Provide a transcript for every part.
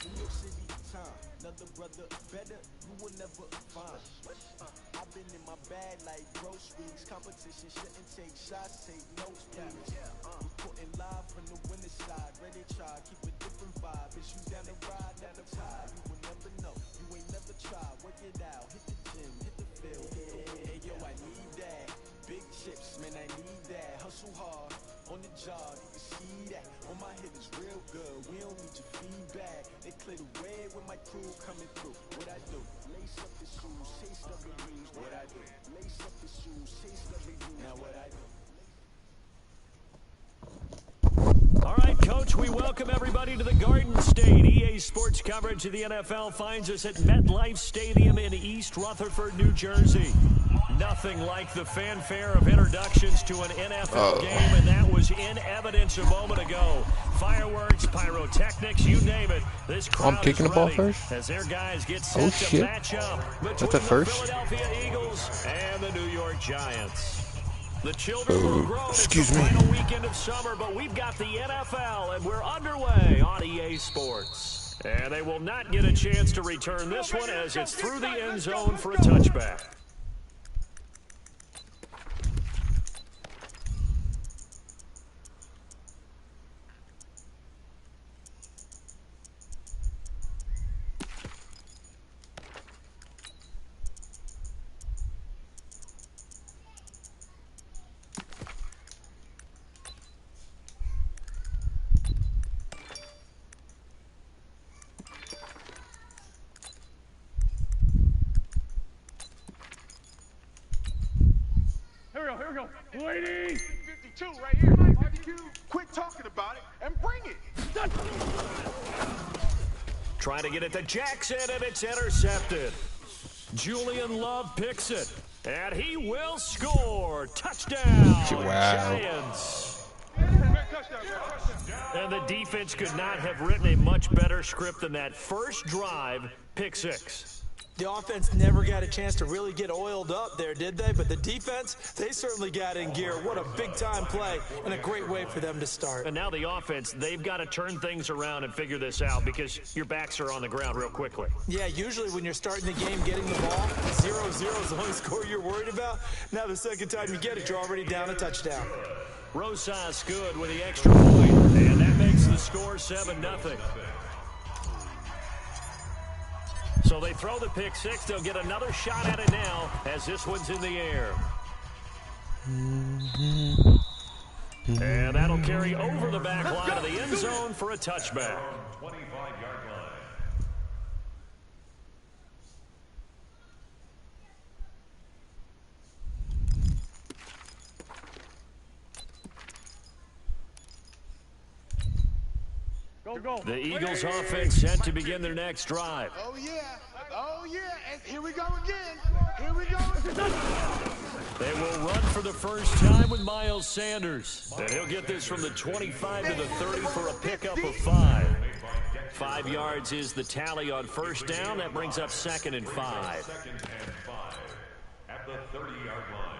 New York City time, another brother better, you will never find. I've been in my bag like groceries. Competition shouldn't take shots, take notes, please. Reporting live from the winter side, ready to try, keep a different vibe. Issues down the ride, never tired. You will never know, you ain't never tried. Work it out, hit the gym, hit the field. Hey yo, I need that. Big chips, man, I need that. Hustle hard, on the job, you can see that. On my hit is real good, we don't need your feedback. They clear the way with my crew coming through. What I do? Lace up the shoes, chase the reviews. What I do? Lace up the shoes, chase the reviews. Now what I do? All right, Coach, we welcome everybody to the Garden State. EA Sports coverage of the NFL finds us at MetLife Stadium in East Rutherford, New Jersey. Nothing like the fanfare of introductions to an NFL game, and that was in evidence a moment ago. Fireworks, pyrotechnics, you name it. This crowd kicking is the ball ready first? as their guys get set to match up between the the first? Philadelphia Eagles and the New York Giants. The children will grow. Excuse it's the me. final weekend of summer, but we've got the NFL, and we're underway on EA Sports. And they will not get a chance to return this one as it's through the end zone for a touchback. Here we go. Ladies! 52 right here. Barbecue. Quit talking about it and bring it. Trying to get it to Jackson, and it's intercepted. Julian Love picks it, and he will score. Touchdown, Giants. And the defense could not have written a much better script than that first drive, pick six. The offense never got a chance to really get oiled up there, did they? But the defense, they certainly got in gear. What a big-time play and a great way for them to start. And now the offense, they've got to turn things around and figure this out because your backs are on the ground real quickly. Yeah, usually when you're starting the game getting the ball, 0-0 is the only score you're worried about. Now the second time you get it, you're already down a touchdown. Rosas good with the extra point, and that makes the score 7-0. So they throw the pick six. They'll get another shot at it now as this one's in the air. And that'll carry over the back line of the end zone for a touchback. 25-yard line. Go. The Eagles offense set to begin their next drive. Oh, yeah. And here we go again. Here we go. They will run for the first time with Miles Sanders. And he'll get this from the 25 to the 30 for a pickup of 5. 5 yards is the tally on first down. That brings up 2nd and 5. Second and 5 at the 30-yard line.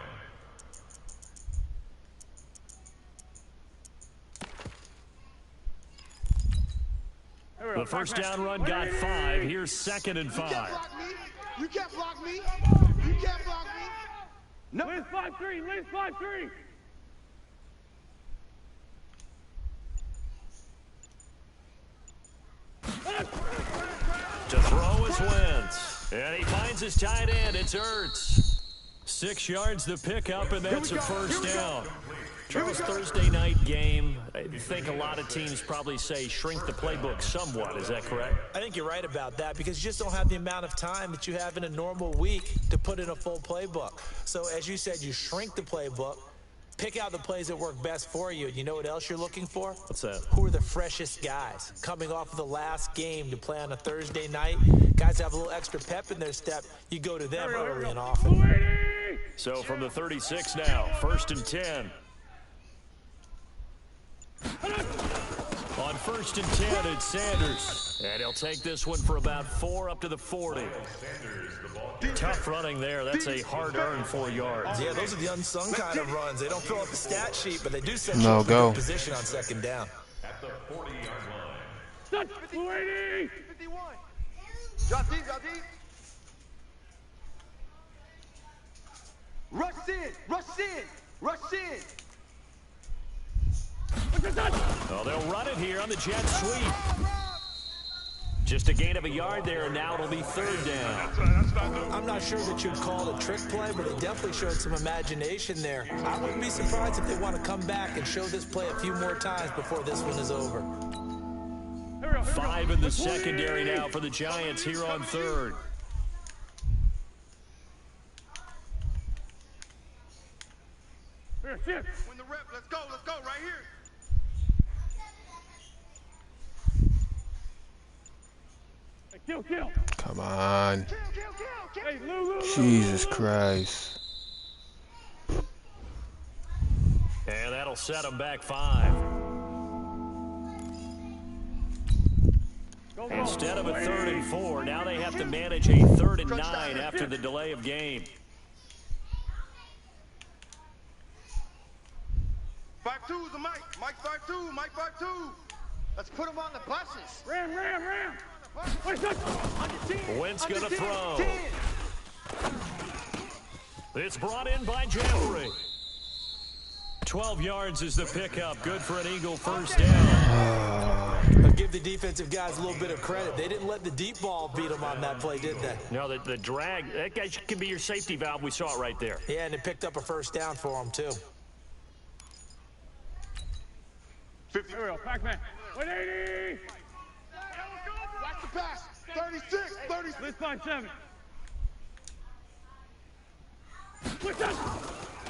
The first down run got 5. Here's 2nd and 5. You can't block me. You can't block me. No. Liz 5-3. Liz 5-3. To throw is Wentz. And he finds his tight end. It's Ertz. 6 yards the pickup, and that's a first down. Charles, Thursday night game, I think a lot of teams probably say shrink the playbook somewhat. Is that correct? I think you're right about that because you just don't have the amount of time that you have in a normal week to put in a full playbook. So as you said, you shrink the playbook, pick out the plays that work best for you. You know what else you're looking for? What's that? Who are the freshest guys coming off of the last game to play on a Thursday night? Guys have a little extra pep in their step. You go to them early and often. So from the 36 now, 1st and 10. On 1st and 10, it's Sanders. And he'll take this one for about 4 up to the 40. Tough running there. That's a hard-earned 4 yards. Yeah, those are the unsung kind of runs. They don't fill up the stat sheet, but they do set you up in good position on 2nd down. At the 40-yard line. 50, Drop deep, drop deep. Rush in, rush in, rush in. Oh, they'll run it here on the jet sweep. Just a gain of a yard there, and now it'll be third down. I'm not sure that you'd call it a trick play, but they definitely showed some imagination there. I wouldn't be surprised if they want to come back and show this play a few more times before this one is over. 5 in the secondary now for the Giants here on third. Win the rep. Let's go right here. Kill. Come on. Jesus Christ. And that'll set them back 5. Instead of a 3rd and 4, now they have to manage a 3rd and 9 after the delay of game. 5-2's a Mike. Mike 5-2. Mike 5-2. Let's put him on the buses. Ram. Wentz gonna throw. It's brought in by Jeffrey. 12 yards is the pickup. Good for an Eagle first down. I'll give the defensive guys a little bit of credit. They didn't let the deep ball beat them on that play, did they? No, the drag, that guy can be your safety valve. We saw it right there. Yeah, and it picked up a first down for them, too. 50. Pac-Man. 180. Watch the pass. 36. 30. Let's find 7.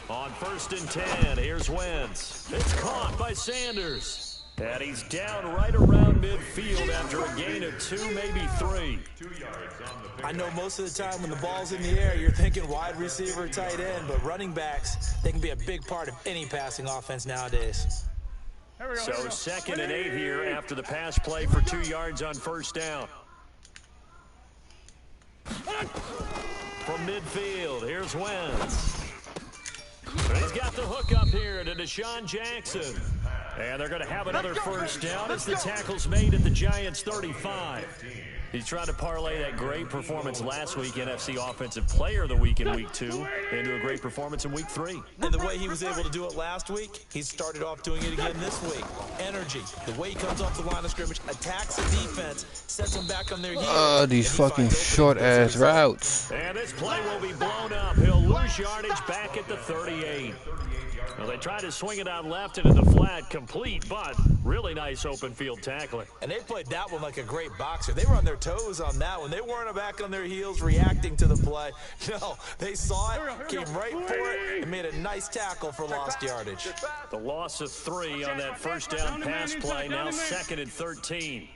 On 1st and 10, here's Wentz. It's caught by Sanders. And he's down right around midfield after a gain of 2, maybe 3. I know most of the time when the ball's in the air, you're thinking wide receiver, tight end, but running backs, they can be a big part of any passing offense nowadays. So 2nd and 8 here after the pass play for 2 yards on first down. From midfield, here's Wentz. He's got the hook up here to Deshaun Jackson. And they're going to have another first down as the tackle's made at the Giants' 35. He's trying to parlay that great performance last week, NFC Offensive Player of the Week in Week 2, into a great performance in Week 3. And the way he was able to do it last week, he started off doing it again this week. Energy, the way he comes off the line of scrimmage, attacks the defense, sets them back on their heels. These fucking short-ass routes. And this play will be blown up. He'll lose yardage back at the 38. Well, they tried to swing it out left into the flat, complete, but really nice open field tackling. And they played that one like a great boxer. They were on their toes on that one. They weren't back on their heels reacting to the play. No, they saw it, came right for it, and made a nice tackle for lost yardage. The loss of 3 on that first down pass play, now 2nd and 13.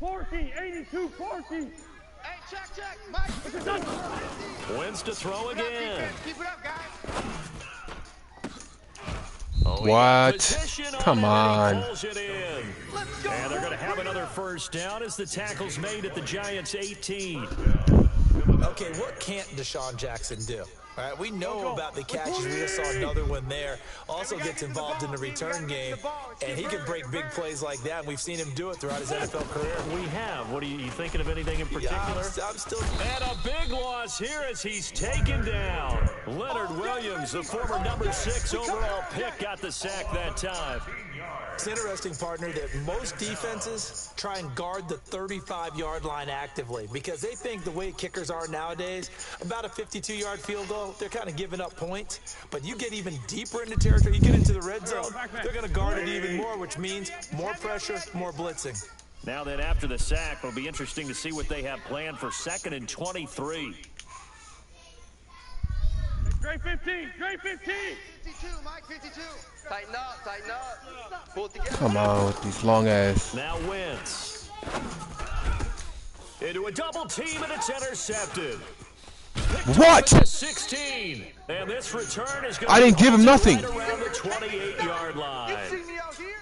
40, 82, 40. Hey, check. Mike. Wentz to throw again. Keep it up, guys. What? Come on. And they're going to have another first down as the tackle's made at the Giants' 18. Okay, what can't Deshaun Jackson do? All right, we know about the catches. We just saw another one there. Also gets involved in the return game, and he can break big plays like that. We've seen him do it throughout his NFL career. We have. What are you thinking of anything in particular? Yeah, I'm still. And a big loss here as he's taken down. Leonard Williams, the former number 6 overall pick, got the sack that time. It's interesting, partner, that most defenses try and guard the 35-yard line actively because they think the way kickers are nowadays, about a 52-yard field goal, they're kind of giving up points. But you get even deeper into territory, you get into the red zone, they're going to guard it even more, which means more pressure, more blitzing. Now then, after the sack, it'll be interesting to see what they have planned for 2nd and 23. Straight 15, straight 15. 52, Mike, 52. Tighten up. Pull it together. Come on with these long ass. Now Wentz. Into a double team, and it's intercepted. What? 16. And this return is going I didn't give him nothing. Right around the 28-yard line. You see me out here?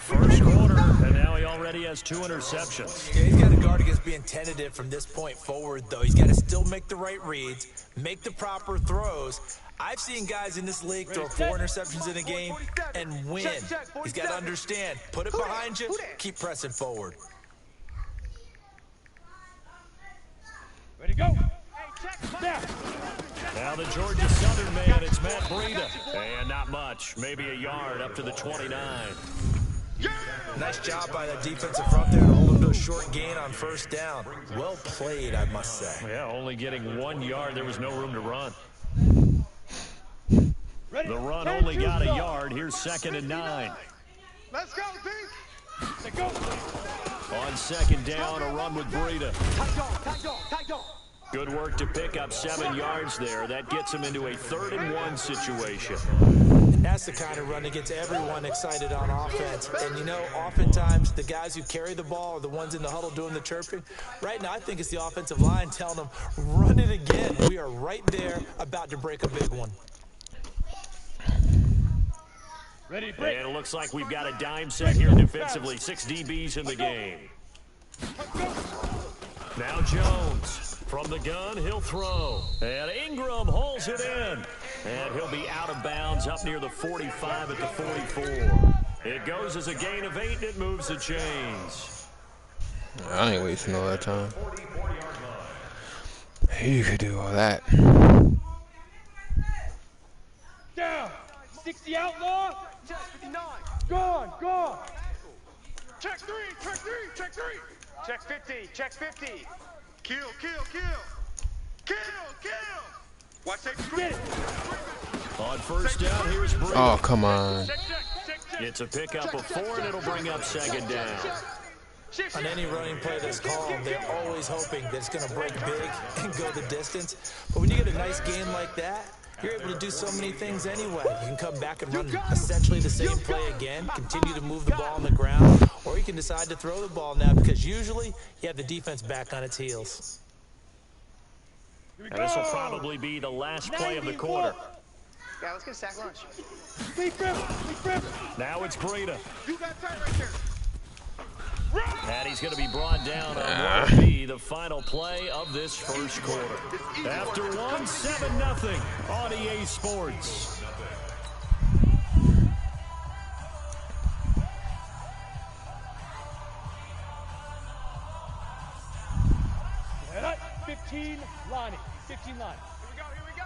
First quarter, and now he already has 2 interceptions. Yeah, he's got to guard against being tentative from this point forward, though. He's got to still make the right reads, make the proper throws. I've seen guys in this league throw 4 interceptions in a game and win. He's got to understand, put it behind you, keep pressing forward. Ready, go. Now the Georgia Southern man, it's Matt Breida. And not much, maybe a yard up to the 29. Nice job by that defensive front there to hold him to a short gain on first down. Well played, I must say. Yeah, only getting 1 yard. There was no room to run. The run only got a yard. Here's 2nd and 9. Let's go, Deke. Let's go. On 2nd down, a run with Breida. Good work to pick up 7 yards there. That gets him into a 3rd and 1 situation. That's the kind of run that gets everyone excited on offense. And, you know, oftentimes the guys who carry the ball are the ones in the huddle doing the chirping. Right now, I think it's the offensive line telling them, run it again. We are right there about to break a big one. Ready, break. And it looks like we've got a dime set here defensively. 6 DBs in the game. Now Jones. From the gun, he'll throw. And Ingram hauls it in. And he'll be out of bounds up near the 45 at the 44. It goes as a gain of 8, and it moves the chains. I ain't wasting all that time. You could do all that. Down. 60 outlaw. Gone. Check 3, check 3, check 3. Check 50, check 50. Kill. Watch that screen. On first down, here's Breida. Oh, come on. It's a pickup of 4, and it'll bring up 2nd down. On any running play that's called, they're always hoping that it's going to break big and go the distance. But when you get a nice game like that, you're able to do so many things anyway. You can come back and run essentially the same play again, continue to move the ball on the ground, or you can decide to throw the ball now because usually you have the defense back on its heels. And this will probably be the last play of the quarter. Yeah, let's get a sack lunch. Deep grip. Now it's Breida. You got time right there. And he's going to be brought down on what will be the final play of this first quarter. After 1, 7-0 on EA Sports. Head up. 15 Lonnie. 15 Lonnie. Here we go.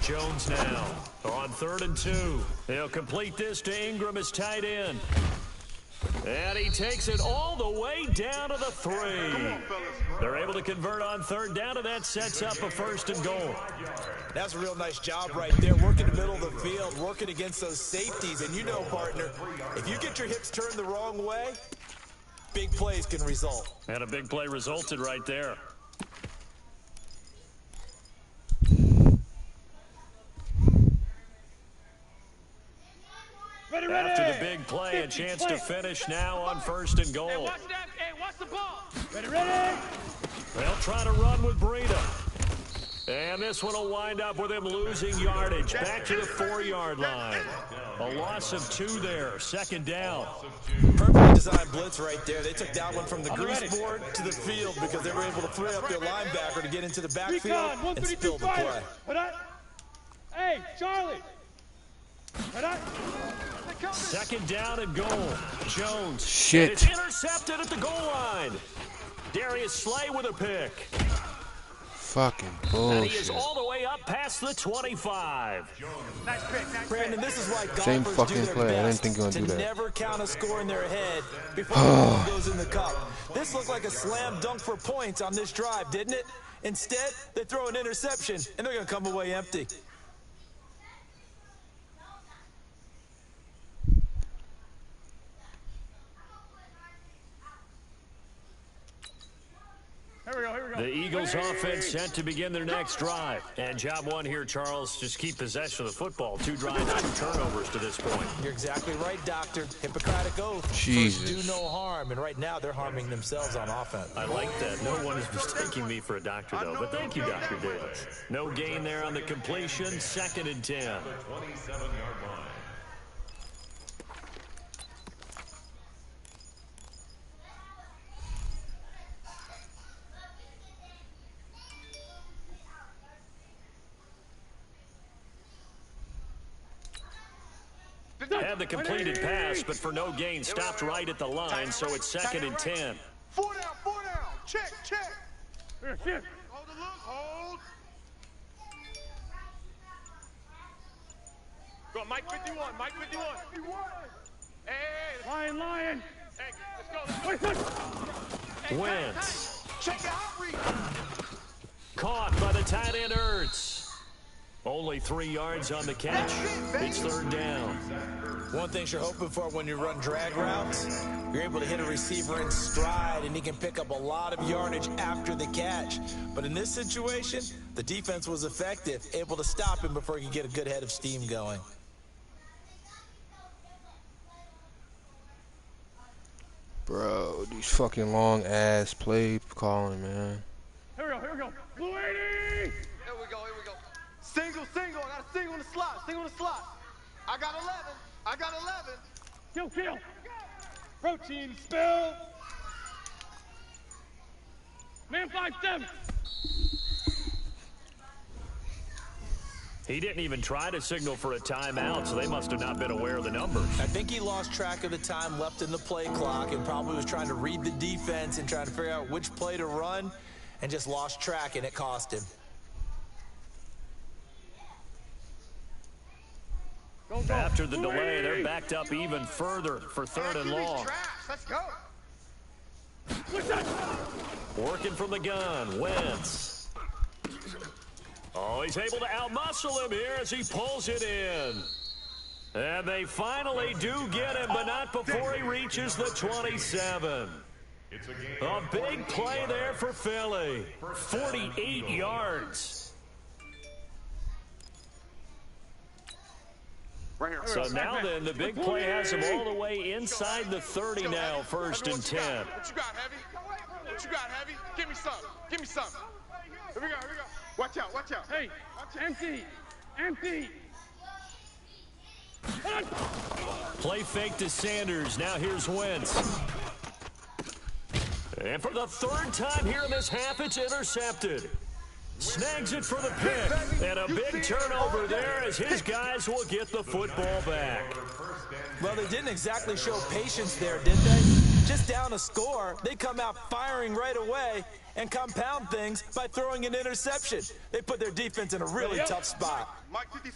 Jones now on 3rd and 2. He'll complete this to Ingram as tight end. And he takes it all the way down to the 3. They're able to convert on 3rd down, and that sets up a 1st and goal. That's a real nice job right there, working the middle of the field, working against those safeties. And you know, partner, if you get your hips turned the wrong way, big plays can result. And a big play resulted right there. After the big play, a chance to finish now on 1st and goal. Hey, watch that. Hey, watch the ball. Ready. They'll try to run with Breida. And this one will wind up with him losing yardage. Back to the 4-yard line. A loss of 2 there. 2nd down. Perfectly designed blitz right there. They took that one from the grease board to the field because they were able to free up their linebacker to get into the backfield and spill the play. Hey, Charlie. 2nd down and goal. Jones. Shit. It's intercepted at the goal line. Darius Slay with a pick. Fucking And he is bullshit. all the way up past the 25. Nice pick. Brandon, this is why Same golfers fucking do their play. I didn't best think you were gonna to do that. never count a score in their head before the ball goes in the cup. This looked like a slam dunk for points on this drive, didn't it? Instead, they throw an interception, and they're going to come away empty. Here we go. The Eagles offense set to begin their next drive. And job 1 here, Charles, just keep possession of the football. 2 drives, 2 turnovers to this point. You're exactly right, Doctor. Hippocratic oath. Jesus. First, do no harm. And right now, they're harming themselves on offense. I like that. No one is mistaking me for a doctor, though. But thank you, Dr. Davis. No gain there on the completion. 2nd and 10. 27-yard line. Had the completed pass, but for no gain, stopped right at the line, so it's 2nd and 10. 4 down, 4 down. Check, check. Here. Hold the look, hold. Go, Mike 51, Mike 51. Hey, Lion. hey, let's go. Wait. Wentz. Check the outreach. Caught by the tight end Ertz. Only 3 yards on the catch. It's 3rd down. One thing you're hoping for when you run drag routes, you're able to hit a receiver in stride and he can pick up a lot of yardage after the catch. But in this situation, the defense was effective, able to stop him before he could get a good head of steam going. Bro, these fucking long ass play calling, man. Here we go. Blue 80. Here we go. Single. I got a single in the slot. I got 11. Kill. Protein spill. Man 5-7. He didn't even try to signal for a timeout, so they must have not been aware of the numbers. I think he lost track of the time left in the play clock and probably was trying to read the defense and trying to figure out which play to run and just lost track, and it cost him. After the delay, they're backed up even further for 3rd and long. Let's go. Working from the gun, Wentz. Oh, he's able to outmuscle him here as he pulls it in. And they finally do get him, but not before he reaches the 27. A big play there for Philly. 48 yards. Right here. So now then, the big play has him all the way inside the 30 now, 1st and 10. What you got, Heavy? Give me some. Here we go. Watch out. Hey, empty. Play fake to Sanders. Now here's Wentz. And for the 3rd time here in this half, it's intercepted. Snags it for the pick. And a big turnover there as his guys will get the football back. Well, they didn't exactly show patience there, did they? Just down a score, they come out firing right away and compound things by throwing an interception. They put their defense in a really tough spot.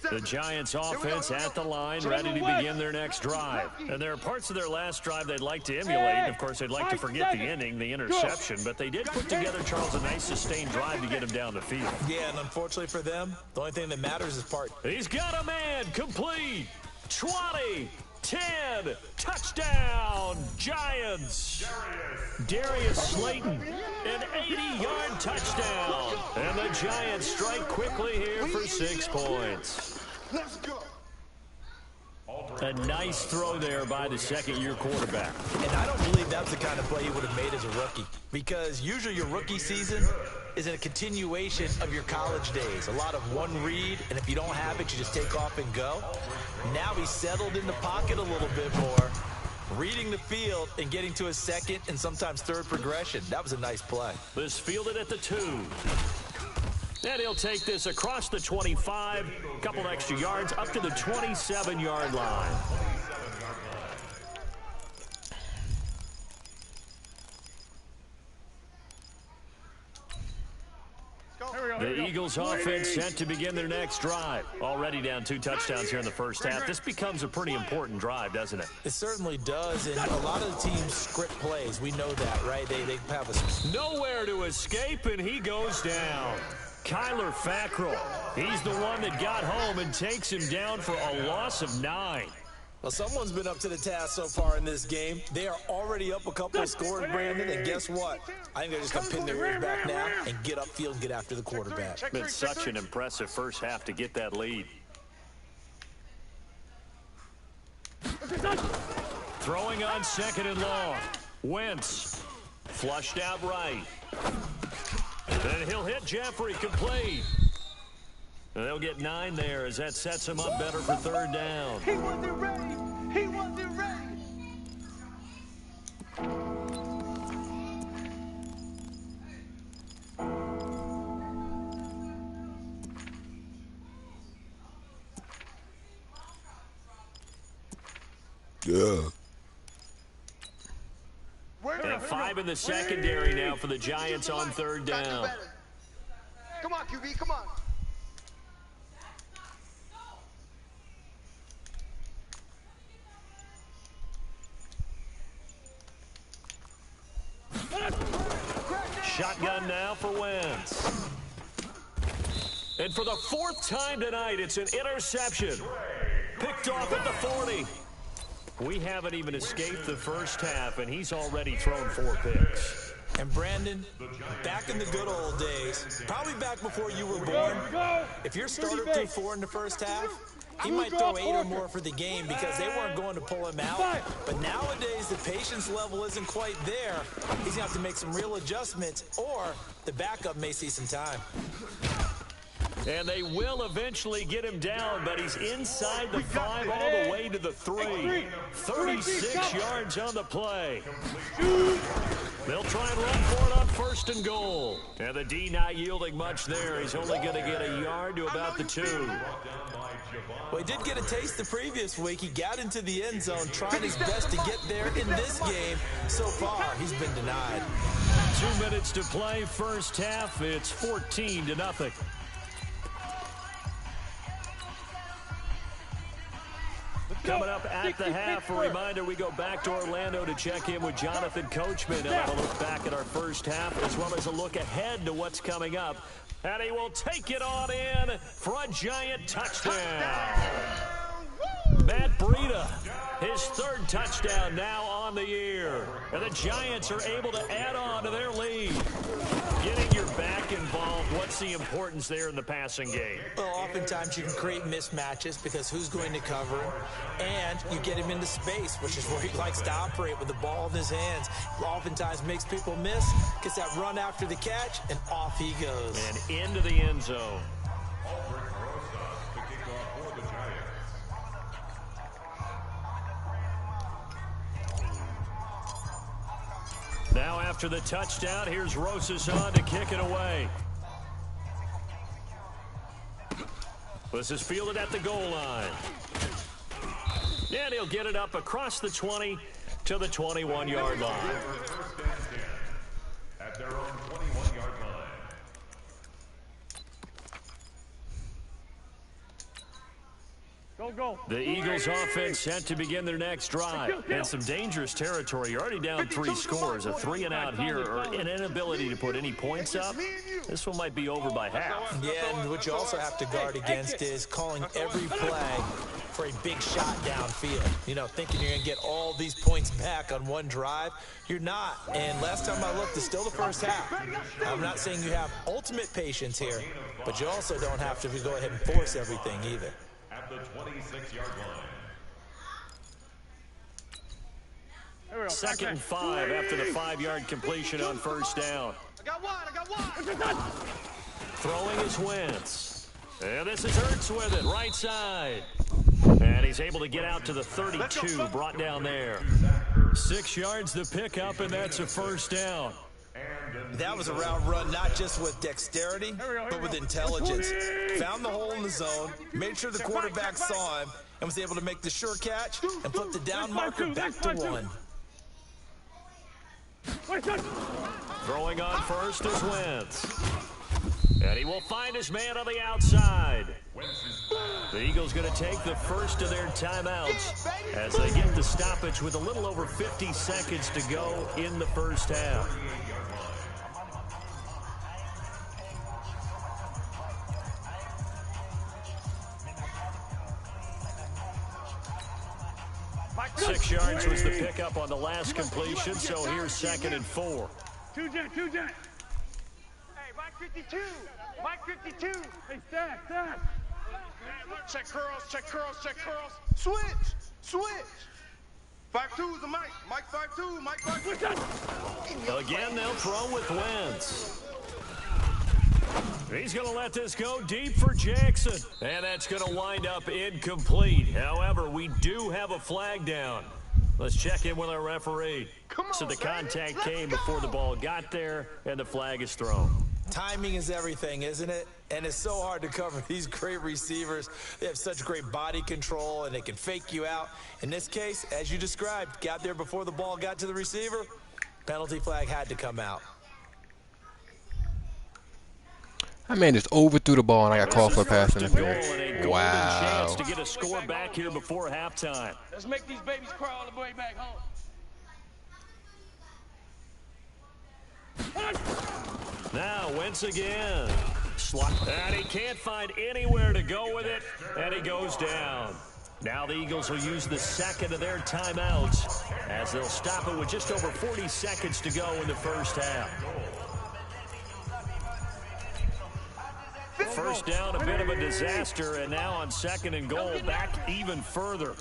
The Giants offense at the line, ready to begin their next drive. And there are parts of their last drive they'd like to emulate. And of course, they'd like to forget the inning, the interception. But they did put together, Charles, a nice sustained drive to get him down the field. Yeah, and unfortunately for them, the only thing that matters is part. He's got a man, complete, 20, 10, touchdown, Giants. Darius Slayton, an 80-yard touchdown. And the Giants strike quickly here for 6 points. Let's go. A nice throw there by the 2nd-year quarterback. And I don't believe that's the kind of play he would have made as a rookie, because usually your rookie season is a continuation of your college days. A lot of one read, and if you don't have it, you just take off and go. Now he's settled in the pocket a little bit more, reading the field and getting to his 2nd and sometimes 3rd progression. That was a nice play. This fielded at the 2. And he'll take this across the 25, a couple extra yards, up to the 27-yard line. The Eagles offense set to begin their next drive. Already down 2 touchdowns here in the first half. This becomes a pretty important drive, doesn't it? It certainly does, and a lot of the teams script plays. We know that, right? They have a... Nowhere to escape, and he goes down. Kyler Fackrell, he's the one that got home and takes him down for a loss of 9. Well, someone's been up to the task so far in this game. They are already up a couple of scores, Brandon, and guess what? I think they're just going to pin their ears back now and get upfield and get after the quarterback. Been such an impressive first half to get that lead. Throwing on 2nd and long. Wentz, flushed out right. And he'll hit Jeffrey, complete. And they'll get 9 there as that sets him up better for 3rd down. He wasn't ready. Yeah. And 5 in the secondary now for the Giants on third down. Come on, QB, come on. Shotgun now for Wentz. And for the 4th time tonight, it's an interception. Picked off at the 40. We haven't even escaped the first half, and he's already thrown 4 picks. And Brandon, back in the good old days, probably back before you were born, if your starter threw 4 in the first half, he might throw 8 or more for the game because they weren't going to pull him out. But nowadays, the patience level isn't quite there. He's going to have to make some real adjustments, or the backup may see some time. And they will eventually get him down, but he's inside the 5 all the way to the 3. 36 yards on the play. They'll try and run for it on 1st and goal. And the D not yielding much there. He's only going to get a yard to about the 2. Well, he did get a taste the previous week. He got into the end zone, trying his best to get there in this game. So far, he's been denied. 2 minutes to play, first half. It's 14-0. Coming up at the half, a reminder, we go back to Orlando to check in with Jonathan Coachman and have a look back at our first half, as well as a look ahead to what's coming up. And he will take it on in for a Giant touchdown. Matt Breida, his 3rd touchdown now on the year. And the Giants are able to add on to their lead. Getting your back involved, what's the importance there in the passing game? Well, oftentimes you can create mismatches because who's going to cover him, and you get him into space, which is where he likes to operate with the ball in his hands. Oftentimes makes people miss, gets that run after the catch, and off he goes. And into the end zone. Now after the touchdown, here's Rosas on to kick it away. This is fielded at the goal line. And he'll get it up across the 20 to the 21-yard line. At their own 21-yard line. Go. The Eagles offense set to begin their next drive. And some dangerous territory. You're already down 3 scores. A 3 and out here, or an inability to put any points up. This one might be over by half. Yeah, and what you also have to guard against is calling every play for a big shot downfield. You know, thinking you're going to get all these points back on one drive. You're not. And last time I looked, it's still the first half. I'm not saying you have ultimate patience here, but you also don't have to go ahead and force everything either. At the 26-yard line. 2nd and 5 after the 5-yard completion on 1st down. I got one. Throwing is Wentz. And this is Ertz with it, right side. And he's able to get out to the 32, brought down there. 6 yards the pickup, and that's a 1st down. That was a route run, not just with dexterity, but with intelligence. Found the hole in the zone, made sure the quarterback saw him, and was able to make the sure catch and flip the down marker back to 1. Throwing on first is Wentz. And he will find his man on the outside. The Eagles going to take the first of their timeouts as they get the stoppage with a little over 50 seconds to go in the first half. Six yards was the pickup on the last completion, so here's 2nd and 4. Two jet. Hey, Mike 52. Mike 52. Hey, stack. Check curls. Switch. 5-2 is the Mike. Mike 5-2. Mike 5-2. Again, they'll throw with Wentz. He's going to let this go deep for Jackson. And that's going to wind up incomplete. However, we do have a flag down. Let's check in with our referee. So the contact came before the ball got there, and the flag is thrown. Timing is everything, isn't it? And it's so hard to cover these great receivers. They have such great body control, and they can fake you out. In this case, as you described, got there before the ball got to the receiver. Penalty flag had to come out. That man just overthrew the ball, and I got called for a pass interference. Wow. Wow. Chance to get a score back here before halftime. Let's make these babies cry all the way back home. Now, Wentz again. And he can't find anywhere to go with it, and he goes down. Now the Eagles will use the second of their timeouts as they'll stop it with just over 40 seconds to go in the first half. First down, a bit of a disaster, and now on second and goal, back even further.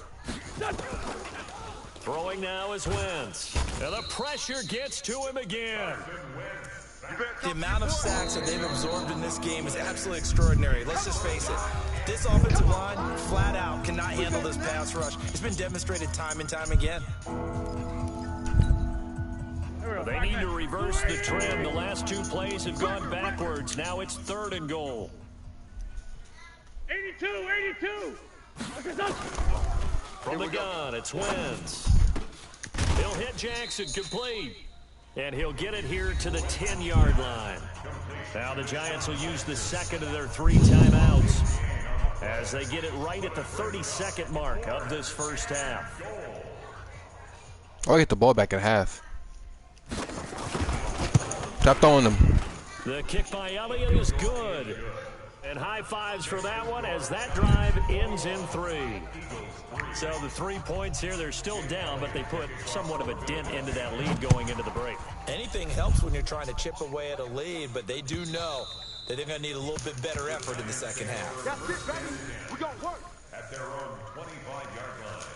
Throwing now is Wentz. And the pressure gets to him again. The amount of sacks that they've absorbed in this game is absolutely extraordinary. Let's just face it. This offensive line, flat out, cannot handle this pass rush. It's been demonstrated time and time again. They need to reverse the trend. The last two plays have gone backwards. Now it's third and goal. 82. From the gun, it's Wentz. He'll hit Jackson complete. And he'll get it here to the 10-yard line. Now the Giants will use the second of their 3 timeouts as they get it right at the 32nd mark of this first half. I'll get the ball back at half. Stop throwing them. The kick by Elliott is good. And high fives for that one as that drive ends in 3. So the 3 points here, they're still down, but they put somewhat of a dent into that lead going into the break. Anything helps when you're trying to chip away at a lead, but they do know that they're going to need a little bit better effort in the second half. That's it, baby. We got work. At their own 25-yard line.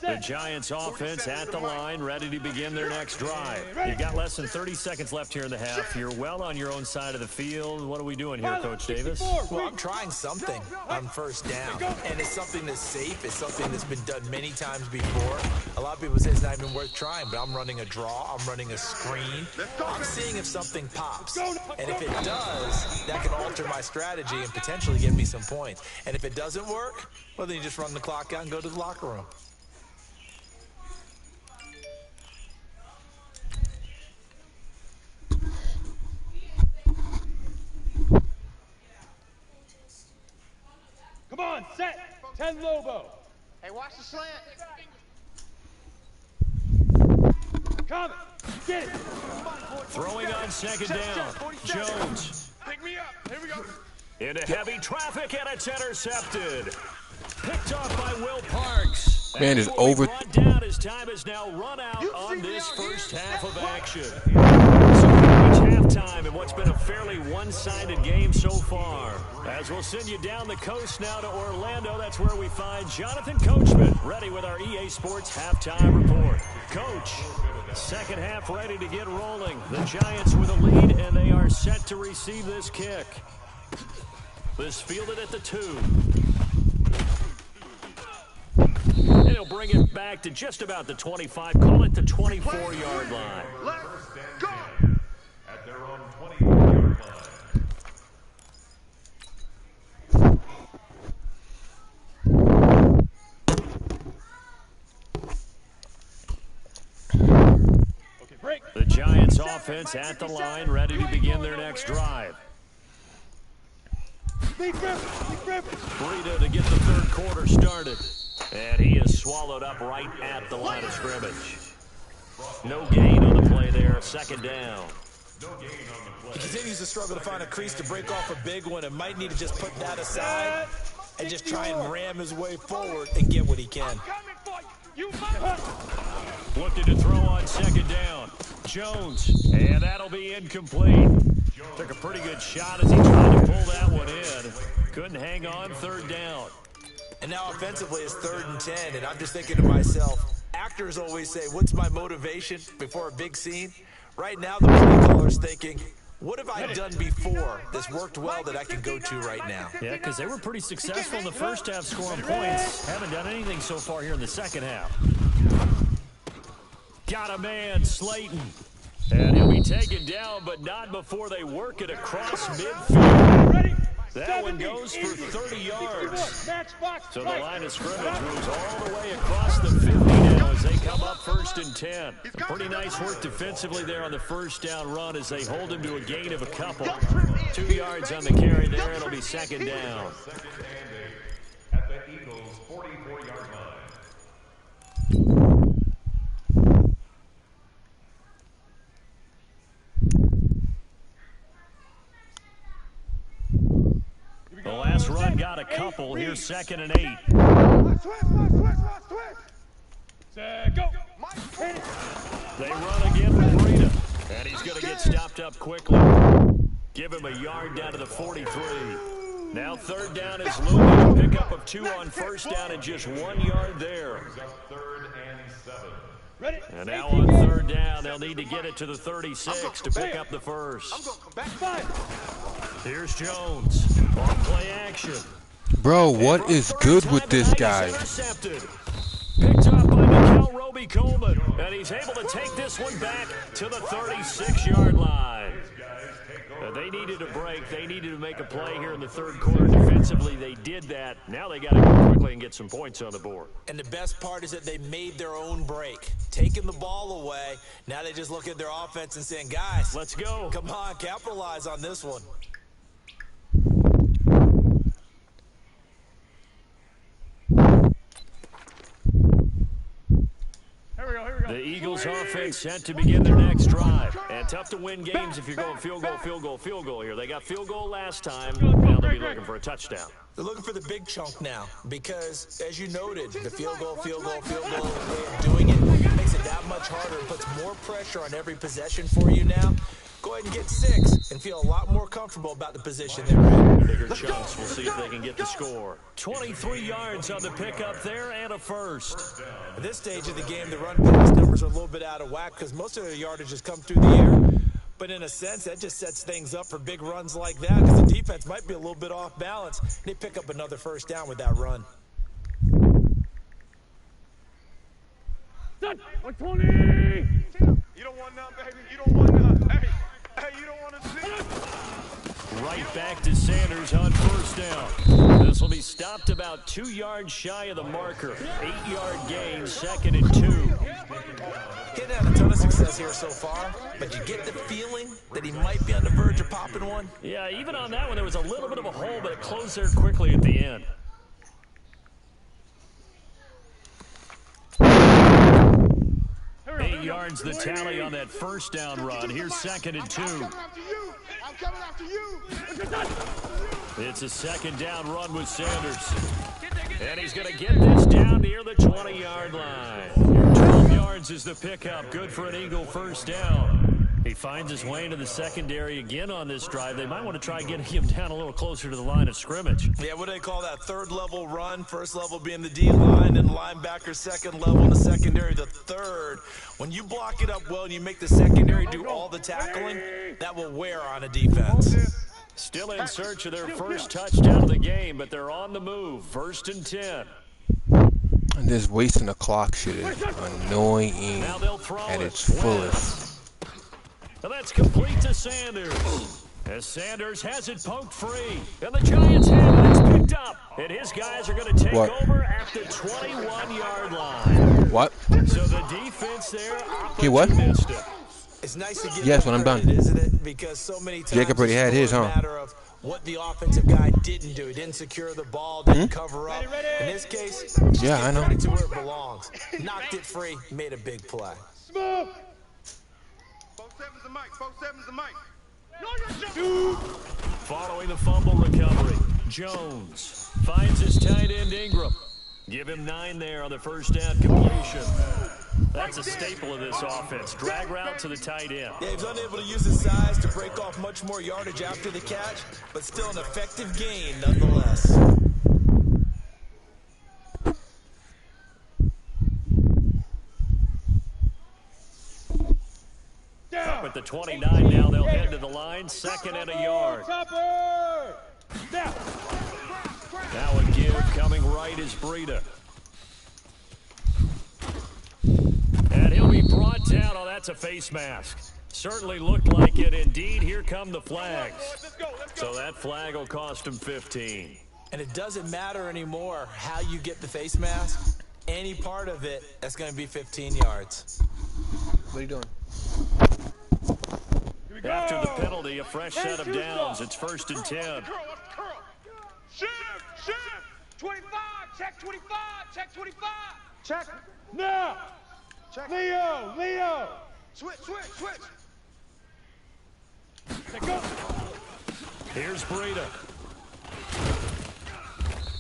The Giants offense at the line, ready to begin their next drive. You've got less than 30 seconds left here in the half. You're well on your own side of the field. What are we doing here, Coach Davis? Well, I'm trying something on first down, and it's something that's safe. It's something that's been done many times before. A lot of people say it's not even worth trying, but I'm running a draw. I'm running a screen. I'm seeing if something pops, and if it does, that can alter my strategy and potentially get me some points. And if it doesn't work, well, then you just run the clock out and go to the locker room. Come on, set. 10 Lobo. Hey, watch the slant. Come. Get it. Throwing on second down. Jones. Pick me up. Here we go. Into heavy traffic, and it's intercepted. Picked off by Will Parks. Man is Before we over. brought down, his time is now run out on this first half of action. So we reach halftime in what's been a fairly one-sided game so far. As we'll send you down the coast now to Orlando, that's where we find Jonathan Coachman, ready with our EA Sports halftime report. Coach, second half ready to get rolling. The Giants with a lead, and they are set to receive this kick. This fielded at the 2. And he'll bring it back to just about the 25, call it the 24-yard line. Let's go. At their own 24-yard line. Okay, break. The Giants offense at the line, ready to begin their next drive. Burrito to get the third quarter started. And he is swallowed up right at the line of scrimmage. No gain on the play there, second down. He continues to struggle to find a crease to break off a big one and might need to just put that aside and just try and ram his way forward and get what he can. Looking to throw on second down. Jones, and that'll be incomplete. Took a pretty good shot as he tried to pull that one in. Couldn't hang on, third down. And now offensively it's 3rd and 10, and I'm just thinking to myself, actors always say, what's my motivation before a big scene? Right now, the play caller's thinking, what have I done before this worked well that I can go to right now? Yeah, because they were pretty successful in the first half scoring points. Haven't done anything so far here in the second half. Got a man, Slayton. And he'll be taken down, but not before they work it across midfield. That one goes for 30 yards. So the line of scrimmage moves all the way across the 50 now as they come up 1st and 10. Pretty nice work defensively there on the first down run as they hold him to a gain of a couple. 2 yards on the carry there. It'll be 2nd down. Second and 8 at the Eagles' 44-yard line. The last run got a couple. Here's 2nd and 8. Go. They run again with Rita. And he's going to get stopped up quickly. Give him a yard down to the 43. Now 3rd down is looming. A pickup of 2 on 1st down and just 1 yard there. 3rd and 7. And now on 3rd down, they'll need to get it to the 36 to pick up the first. Here's Jones on play action. Bro, what is good with this guy? Intercepted. Picked up by Mikel Roby-Coleman, and he's able to take this one back to the 36-yard line. They needed a break. They needed to make a play here in the 3rd quarter. Defensively, they did that. Now they got to go quickly and get some points on the board. And the best part is that they made their own break. Taking the ball away, now they just look at their offense and saying, guys, let's go. Come on, capitalize on this one. The Eagles offense set to begin their next drive. And tough to win games if you're going field goal here. They got field goal last time. Now they'll be looking for a touchdown. They're looking for the big chunk now because, as you noted, the field goal way of doing it makes it that much harder. It puts more pressure on every possession for you now. Go ahead and get 6 and feel a lot more comfortable about the position they're in. Bigger chunks. We'll see if they can get the score. 23 yards on the pickup there and a first. At this stage of the game, the run pass numbers are a little bit out of whack because most of their yardage has come through the air. But in a sense, that just sets things up for big runs like that because the defense might be a little bit off balance. They pick up another first down with that run. 120. You don't want none, baby. You don't want none. Hey, you don't want to see. Right back to Sanders on first down. This will be stopped about 2 yards shy of the marker. 8-yard gain, 2nd and 2. He hasn't had a ton of success here so far, but you get the feeling that he might be on the verge of popping one. Yeah, even on that one, there was a little bit of a hole, but it closed there quickly at the end. Eight yards the tally on that first down run. Here's 2nd and 2. I'm coming after you. It's a 2nd down run with Sanders. And he's going to get this down near the 20-yard line. 12 yards is the pickup. Good for an Eagle first down. He finds his way into the secondary again on this drive. They might want to try getting him down a little closer to the line of scrimmage. Yeah, what do they call that? 3rd level run. 1st level being the D-line, and linebacker 2nd level, and the secondary the 3rd. When you block it up well and you make the secondary do all the tackling, that will wear on a defense. Still in search of their first touchdown of the game, but they're on the move. 1st and 10. And this wasting the clock shit is annoying at its fullest. Now that's complete to Sanders. As Sanders has it poked free. And the Giants have it. It's picked up. And his guys are going to take over at the 21-yard line. What? So the defense there opportunistic. It's nice to get yes, when I'm done. Isn't it? Because so many times Jacob already had his, huh? Matter of what the offensive guy didn't do. He didn't secure the ball, didn't cover up. In this case, yeah, I know. Put it to where it belongs. Knocked it free, made a big play. Smoke. 4-7's the mic. 4-7's the mic. Following the fumble recovery, Jones finds his tight end Ingram. Give him 9 there on the first down completion. That's a staple of this offense. Drag route to the tight end. Yeah, he's unable to use his size to break off much more yardage after the catch, but still an effective gain nonetheless. Up at the 29 now. They'll head to the line. 2nd and a yard. Now a give coming right is Breida. And he'll be brought down. Oh, that's a face mask. Certainly looked like it. Indeed, here come the flags. So that flag will cost him 15. And it doesn't matter anymore how you get the face mask. Any part of it, that's going to be 15 yards. What are you doing? After the penalty, a fresh set of downs. It's 1st and 10. Shift! 25! Check 25! Check 25! Check! Now! Check! Leo! Switch! Let go! Here's Breida.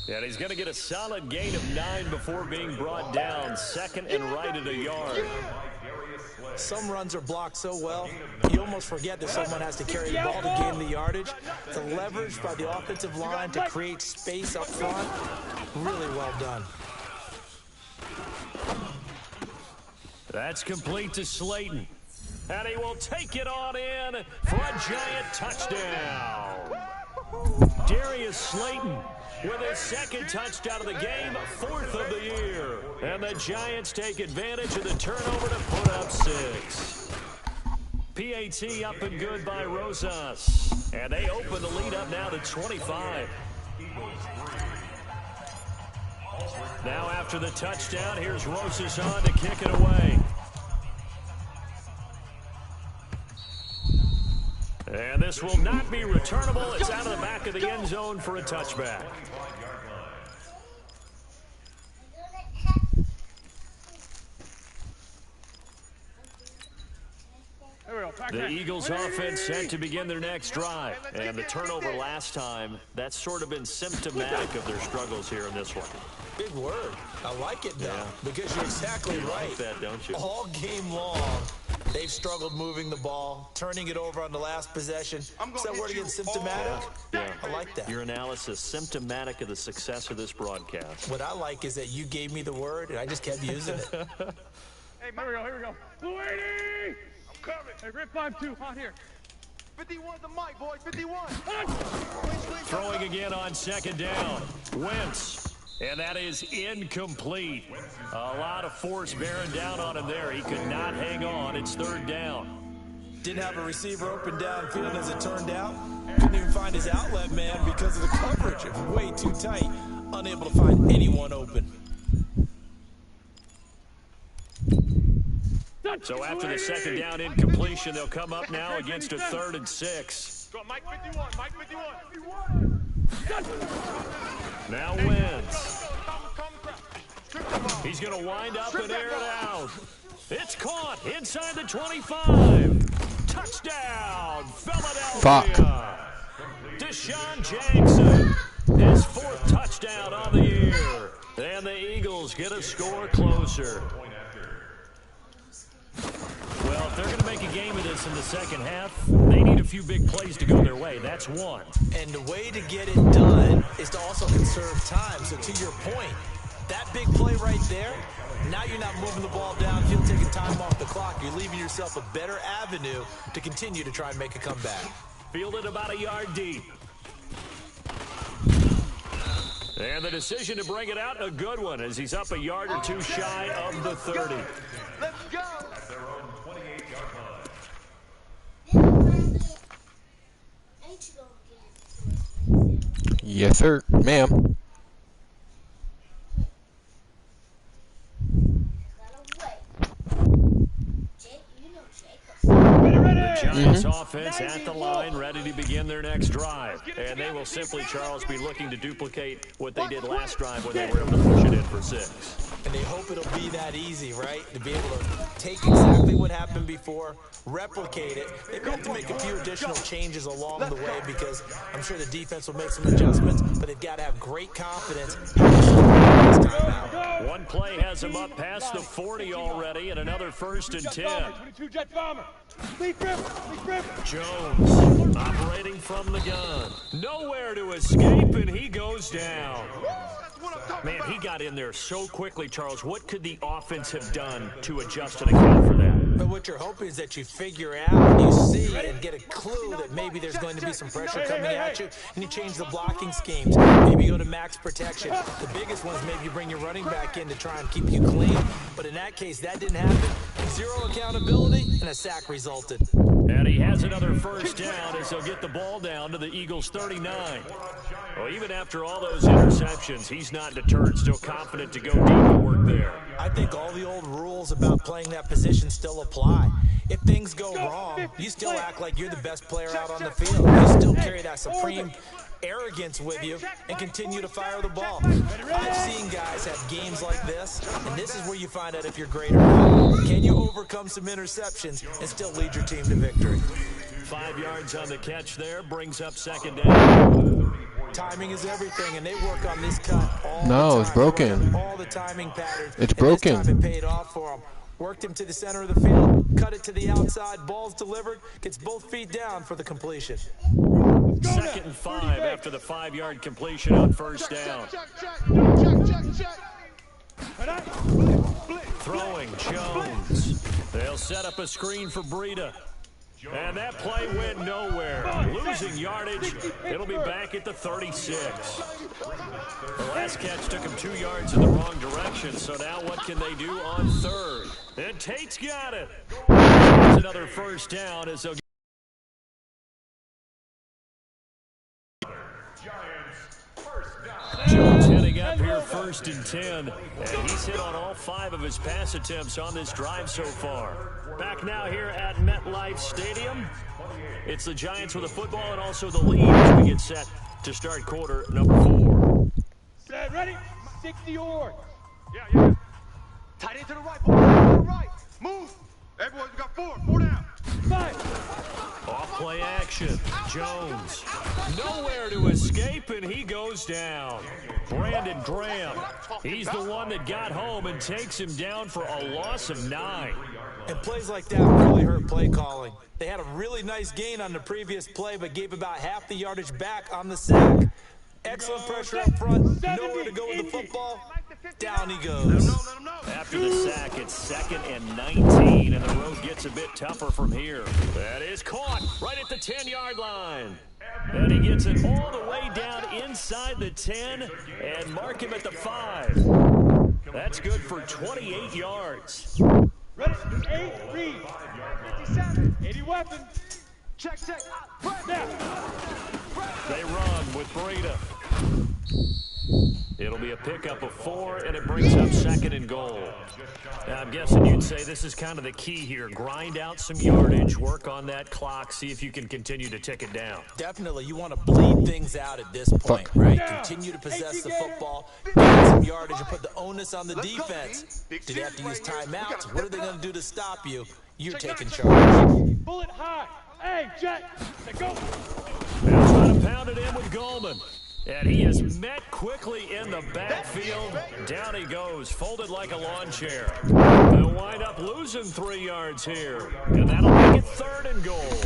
And he's going to get a solid gain of 9 before being brought down. 2nd and right at a yard. Some runs are blocked so well, you almost forget that someone has to carry the ball to gain the yardage. It's a leverage by the offensive line to create space up front. Really well done. That's complete to Slayton. And he will take it on in for a giant touchdown. Darius Slayton with his 2nd touchdown of the game, 4th of the year. And the Giants take advantage of the turnover to put up 6. PAT up and good by Rosas. And they open the lead up now to 25. Now after the touchdown, here's Rosas on to kick it away. And this will not be returnable. It's out of the back of the end zone for a touchback. The Eagles offense set to begin their next drive. And the turnover last time, that's sort of been symptomatic of their struggles here in this one. Big word. I like it, though, because you're exactly right. Like that, don't you? All game long, they've struggled moving the ball, turning it over on the last possession. Is that word again, symptomatic? Yeah. I like that. Your analysis, symptomatic of the success of this broadcast. What I like is that you gave me the word, and I just kept using it. Hey, here we go. Blue 80! I'm coming. Hey, Rip 5-2, on here. 51 the mic, boys. 51. Throwing again on 2nd down. Wentz. And that is incomplete. A lot of force bearing down on him there. He could not hang on. It's 3rd down. Didn't have a receiver open downfield as it turned out. Couldn't even find his outlet man because of the coverage. It was way too tight. Unable to find anyone open. So after the 2nd down incompletion, they'll come up now against a 3rd and 6. Go, Mike 51. Mike 51. Now Wentz. He's going to wind up and air it out. It's caught inside the 25. Touchdown, Philadelphia. Deshaun Jackson, his 4th touchdown on the year. And the Eagles get a score closer. Well, if they're going to make a game of this in the 2nd half, they need a few big plays to go their way. That's one. And the way to get it done is to also conserve time. So to your point, that big play right there, now you're not moving the ball downfield, taking time off the clock. You're leaving yourself a better avenue to continue to try and make a comeback. Fielded about a yard deep. And the decision to bring it out, a good one, as he's up a yard or two shy of the 30. Let's go. At their own 28-yard line. Yes, sir. Ma'am. Giants offense at the line, ready to begin their next drive. And they will simply, Charles, be looking to duplicate what they did last drive when they were able to push it in for 6. And they hope it'll be that easy, right? To be able to take exactly what happened before, replicate it. They've got to make a few additional changes along the way because I'm sure the defense will make some adjustments, but they've got to have great confidence. One play has him up past the 40 already, and another 1st and 10. 22 Jet Bomber. Lead grip. Jones operating from the gun. Nowhere to escape, and he goes down. Man, he got in there so quickly, Charles. What could the offense have done to adjust and account for that? But what you're hoping is that you figure out and you see and get a clue that maybe there's going to be some pressure coming at you, and you change the blocking schemes. Maybe you go to max protection. The biggest one is maybe you bring your running back in to try and keep you clean. But in that case, that didn't happen. Zero accountability, and a sack resulted. And he has another first down as he'll get the ball down to the Eagles' 39. Well, even after all those interceptions, he's not deterred, still confident to go deep and work there. I think all the old rules about playing that position still apply. If things go wrong, you still act like you're the best player out on the field. You still carry that supreme arrogance with you and continue to fire the ball. I've seen guys have games like this, and this is where you find out if you're great or not. Can you overcome some interceptions and still lead your team to victory? 5 yards on the catch there, brings up second down. Timing is everything, and they work on this cut all the time. No, it's broken. All the timing patterns. It's broken. This time it paid off for them. Worked him to the center of the field, cut it to the outside, ball's delivered, gets both feet down for the completion. 2nd and 5 after the 5-yard completion on first down. Throwing Jones. They'll set up a screen for Breida. And that play went nowhere. Losing yardage. It'll be back at the 36. The last catch took him 2 yards in the wrong direction. So now what can they do on third? And Tate's got it. It's another first down as they'll Jones heading up here 1st and 10. And he's hit on all 5 of his pass attempts on this drive so far. Back now here at MetLife Stadium. It's the Giants with the football and also the lead as we get set to start quarter number 4. Set, ready? 60 yards. Yeah. Tight end to the right, boy. To the right. Move. Everyone, you got 4 down. 5. Off play action. Jones. Nowhere to escape, and he goes down. Brandon Graham. He's the one that got home and takes him down for a loss of 9. And plays like that really hurt play calling. They had a really nice gain on the previous play, but gave about half the yardage back on the sack. Excellent pressure up front. Nowhere to go with the football. Down he goes. After the sack, it's 2nd and 19, and the road gets a bit tougher from here. That is caught right at the 10-yard line. And he gets it all the way down inside the 10 and mark him at the 5. That's good for 28 yards. Ready? 8, read. 57. 80 weapon. Check. Now. They run with Breida. It'll be a pickup of 4, and it brings up 2nd and goal. Now, I'm guessing you'd say this is kind of the key here. Grind out some yardage, work on that clock, see if you can continue to tick it down. Definitely, you want to bleed things out at this point, right? Continue to possess the football, get some yardage, and put the onus on the defense. Do they have to use timeouts? What are they going to do to stop you? You're taking charge. Pull it high. Hey, Jet. Go. They'll try to pound it in with Goldman. And he is met quickly in the backfield. Down he goes, folded like a lawn chair. They'll wind up losing 3 yards here. And that'll make it 3rd and goal.